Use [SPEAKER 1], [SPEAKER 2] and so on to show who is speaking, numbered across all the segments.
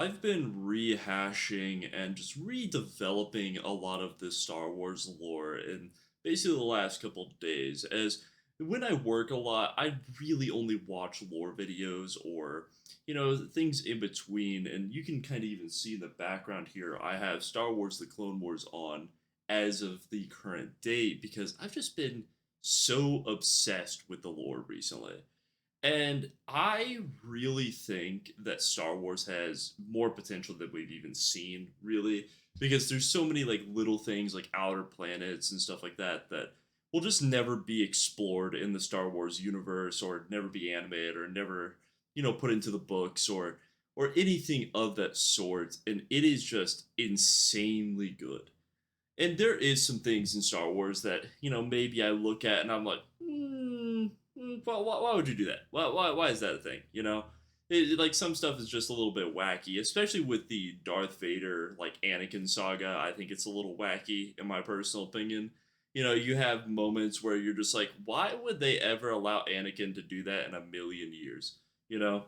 [SPEAKER 1] I've been rehashing and just redeveloping a lot of the Star Wars lore in basically the last couple of days. As when I work a lot, I really only watch lore videos or, things in between. And you can kind of even see in the background here, I have Star Wars The Clone Wars on as of the current date because I've just been so obsessed with the lore recently. And I really think that Star Wars has more potential than we've even seen, really, because there's so many like little things like outer planets and stuff like that that will just never be explored in the Star Wars universe or never be animated or never, put into the books or anything of that sort. And it is just insanely good. And there is some things in Star Wars that maybe I look at and I'm like, why would you do that? Why is that a thing? Like some stuff is just a little bit wacky, especially with the Darth Vader like Anakin saga. I think it's a little wacky in my personal opinion. You have moments where you're just like, why would they ever allow Anakin to do that in a million years? You know,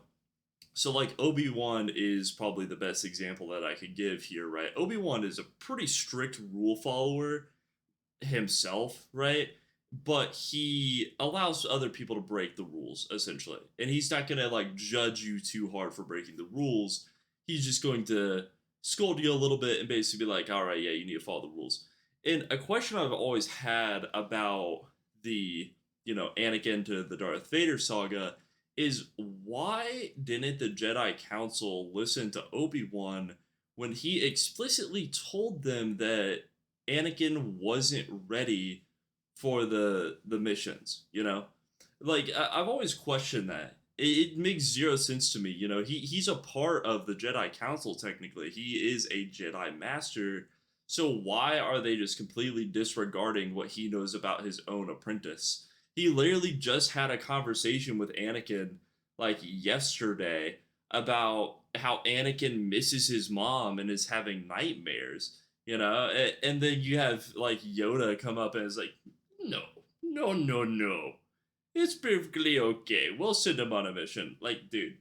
[SPEAKER 1] so like Obi-Wan is probably the best example that I could give here, right? Obi-Wan is a pretty strict rule follower himself, right? But he allows other people to break the rules essentially. And he's not going to like judge you too hard for breaking the rules. He's just going to scold you a little bit and basically be like, "All right, yeah, you need to follow the rules." And a question I've always had about the, Anakin to the Darth Vader saga is why didn't the Jedi Council listen to Obi-Wan when he explicitly told them that Anakin wasn't ready for the missions, Like I've always questioned that. It makes zero sense to me, he's a part of the Jedi Council technically. He is a Jedi master. So why are they just completely disregarding what he knows about his own apprentice? He literally just had a conversation with Anakin like yesterday about how Anakin misses his mom and is having nightmares, and then you have like Yoda come up and is like, no, no, no, no, it's perfectly okay, we'll send him on a mission. Like, dude,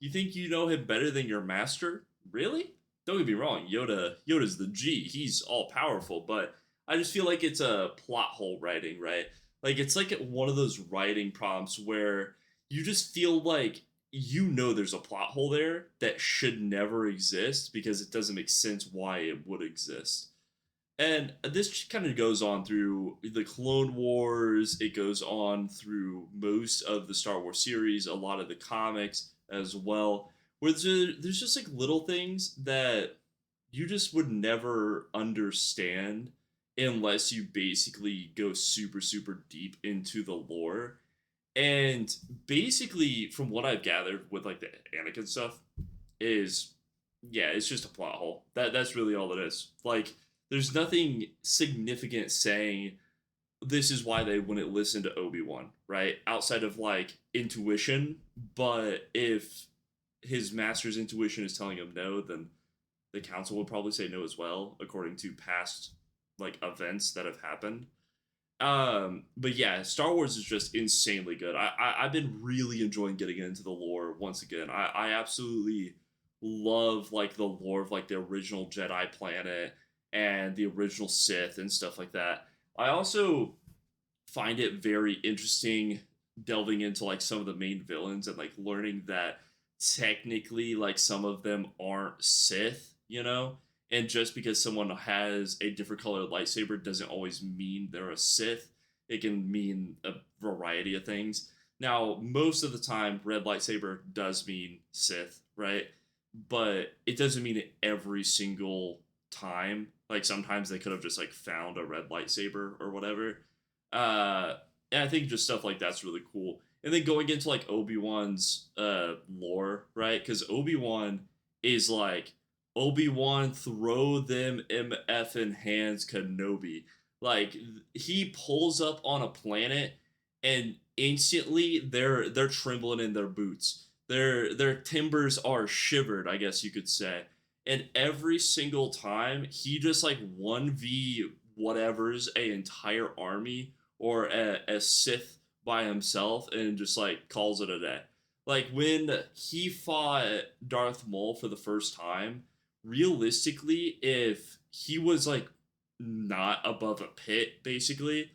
[SPEAKER 1] you think you know him better than your master? Really? Don't get me wrong, Yoda's the G, he's all powerful, but I just feel like it's a plot hole writing, right? Like it's like one of those writing prompts where you just feel like there's a plot hole there that should never exist because it doesn't make sense why it would exist. And this kind of goes on through the Clone Wars. It goes on through most of the Star Wars series, a lot of the comics as well, where there's just like little things that you just would never understand unless you basically go super, super deep into the lore. And basically, from what I've gathered with like the Anakin stuff, is yeah, it's just a plot hole. That's really all it is. Like, there's nothing significant saying this is why they wouldn't listen to Obi-Wan, right? Outside of like intuition, but if his master's intuition is telling him no, then the council would probably say no as well, according to past like events that have happened. But yeah, Star Wars is just insanely good. I've been really enjoying getting into the lore once again. I absolutely love like the lore of like the original Jedi planet and the original Sith and stuff like that. I also find it very interesting delving into like some of the main villains and like learning that technically like some of them aren't Sith, and just because someone has a different colored lightsaber doesn't always mean they're a Sith. It can mean a variety of things. Now, most of the time, red lightsaber does mean Sith, right? But it doesn't mean it every single time. Like sometimes they could have just like found a red lightsaber or whatever. Uh, and I think just stuff like that's really cool. And then going into like Obi-Wan's lore, right? Because Obi-Wan is like Obi-Wan throw them MF in hands Kenobi. Like he pulls up on a planet and instantly they're trembling in their boots. Their timbers are shivered, I guess you could say. And every single time he just like 1v whatever's a entire army or a Sith by himself and just like calls it a day. Like when he fought Darth Maul for the first time, realistically, if he was like not above a pit, basically,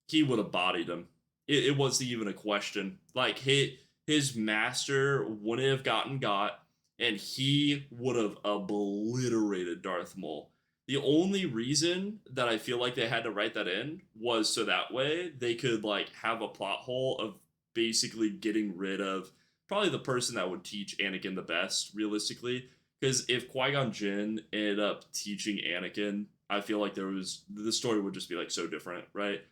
[SPEAKER 1] he would have bodied him. It wasn't even a question. Like his master wouldn't have got, and he would have obliterated Darth Maul. The only reason that I feel like they had to write that in was so that way they could like have a plot hole of basically getting rid of probably the person that would teach Anakin the best, realistically. Because if Qui Gon Jinn ended up teaching Anakin, I feel like the story would just be like so different, right?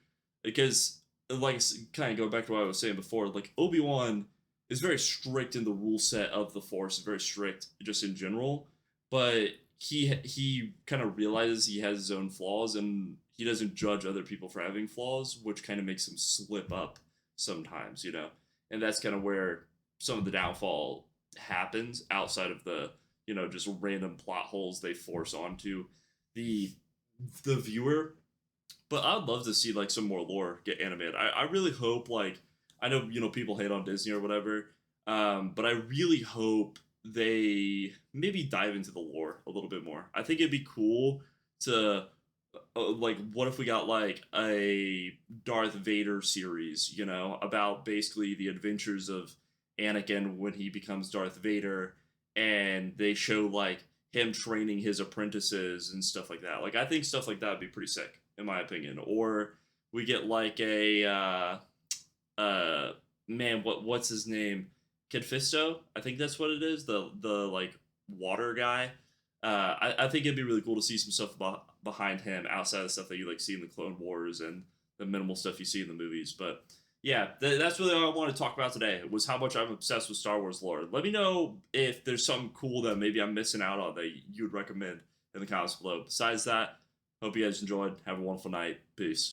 [SPEAKER 1] Because like kind of go back to what I was saying before, like Obi-Wan is very strict in the rule set of the Force, very strict just in general, but he kind of realizes he has his own flaws and he doesn't judge other people for having flaws, which kind of makes him slip up sometimes, you know. And that's kind of where some of the downfall happens outside of the, you know, just random plot holes they force onto the the viewer. But I'd love to see like some more lore get animated. I really hope like I know you know people hate on Disney or whatever, but I really hope they maybe dive into the lore a little bit more. I think it'd be cool to like what if we got like a Darth Vader series, you know, about basically the adventures of Anakin when he becomes Darth Vader, and they show like him training his apprentices and stuff like that. Like I think stuff like that would be pretty sick in my opinion. Or we get like a uh man, what's his name? Kid Fisto? I think that's what it is. The like water guy. I think it'd be really cool to see some stuff behind him outside of the stuff that you like see in the Clone Wars and the minimal stuff you see in the movies. But yeah, that's really all I want to talk about today. Was how much I'm obsessed with Star Wars lore. Let me know if there's something cool that maybe I'm missing out on that you'd recommend in the comments below. Besides that, hope you guys enjoyed. Have a wonderful night. Peace.